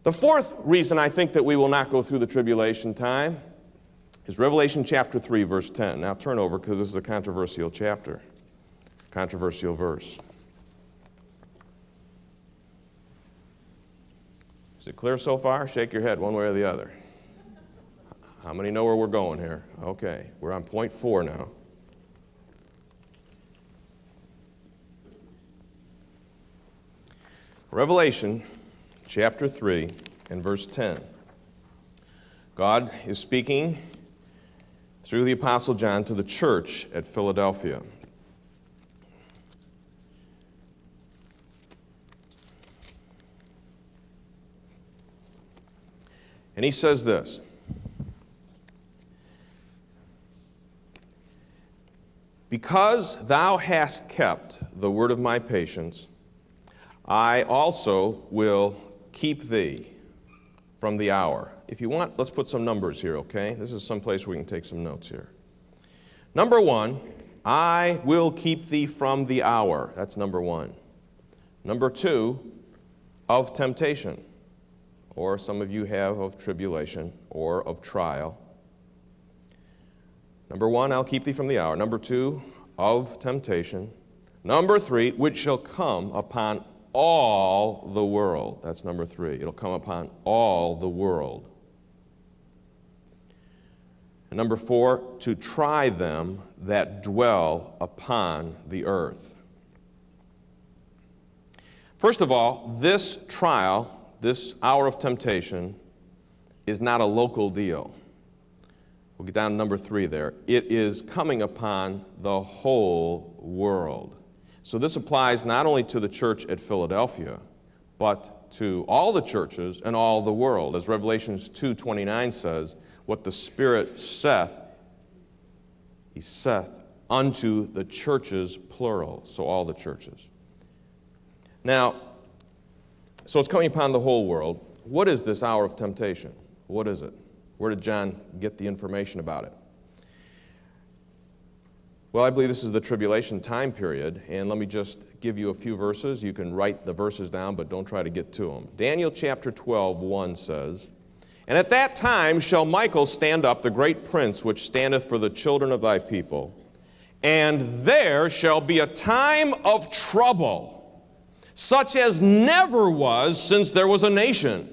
The fourth reason I think that we will not go through the tribulation time is Revelation chapter 3, verse 10. Now turn over, because this is a controversial chapter, controversial verse. Is it clear so far? Shake your head one way or the other. How many know where we're going here? Okay, we're on point 4 now. Revelation chapter 3 and verse 10. God is speaking through the Apostle John to the church at Philadelphia. And he says this: because thou hast kept the word of my patience, I also will keep thee from the hour. If you want, let's put some numbers here, okay? This is some place where we can take some notes here. Number 1, I will keep thee from the hour. That's number 1. Number 2, of temptation. Or some of you have of tribulation or of trial. Number 1, I'll keep thee from the hour. Number 2, of temptation. Number 3, which shall come upon all the world. That's number 3. It'll come upon all the world. And number 4, to try them that dwell upon the earth. First of all, this trial, this hour of temptation, is not a local deal. We'll get down to number 3 there. It is coming upon the whole world. So this applies not only to the church at Philadelphia, but to all the churches and all the world. As Revelation 2:29 says, what the Spirit saith, he saith unto the churches, plural, so all the churches. Now, so it's coming upon the whole world. What is this hour of temptation? What is it? Where did John get the information about it? Well, I believe this is the tribulation time period, and let me just give you a few verses. You can write the verses down, but don't try to get to them. Daniel chapter 12, 1 says, and at that time shall Michael stand up, the great prince, which standeth for the children of thy people, and there shall be a time of trouble, such as never was since there was a nation.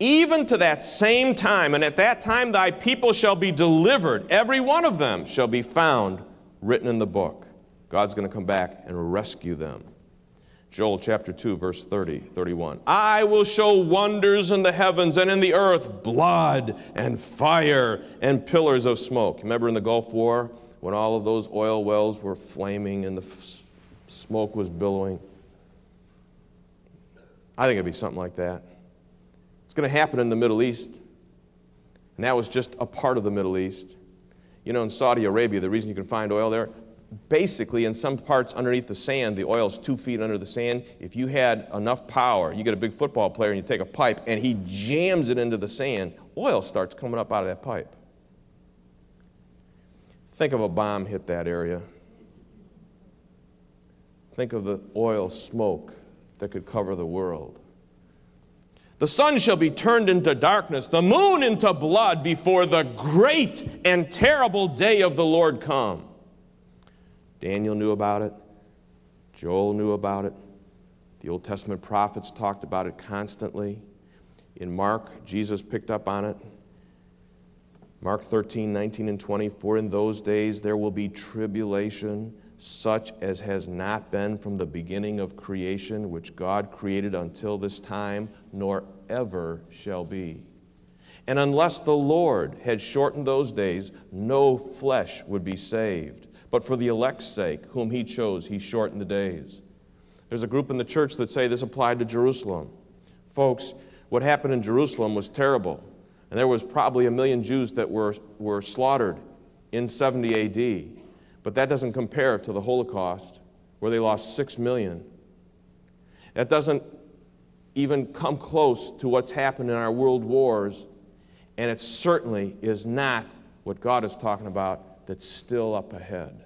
Even to that same time, and at that time thy people shall be delivered, every one of them shall be found written in the book. God's going to come back and rescue them. Joel chapter 2, verse 30, 31. I will show wonders in the heavens and in the earth, blood and fire and pillars of smoke. Remember in the Gulf War when all of those oil wells were flaming and the smoke was billowing? I think it'd be something like that. It's going to happen in the Middle East, and that was just a part of the Middle East. You know, in Saudi Arabia, the reason you can find oil there, basically in some parts underneath the sand, the oil's 2 feet under the sand. If you had enough power, you get a big football player and you take a pipe and he jams it into the sand, oil starts coming up out of that pipe. Think of a bomb hit that area. Think of the oil smoke that could cover the world. The sun shall be turned into darkness, the moon into blood before the great and terrible day of the Lord come. Daniel knew about it. Joel knew about it. The Old Testament prophets talked about it constantly. In Mark, Jesus picked up on it. Mark 13, 19, and 20, for in those days there will be tribulation, such as has not been from the beginning of creation, which God created until this time, nor ever shall be. And unless the Lord had shortened those days, no flesh would be saved. But for the elect's sake, whom he chose, he shortened the days. There's a group in the church that say this applied to Jerusalem. Folks, what happened in Jerusalem was terrible. And there was probably 1 million Jews that were slaughtered in 70 A.D., but that doesn't compare to the Holocaust, where they lost 6 million. That doesn't even come close to what's happened in our world wars, and it certainly is not what God is talking about that's still up ahead.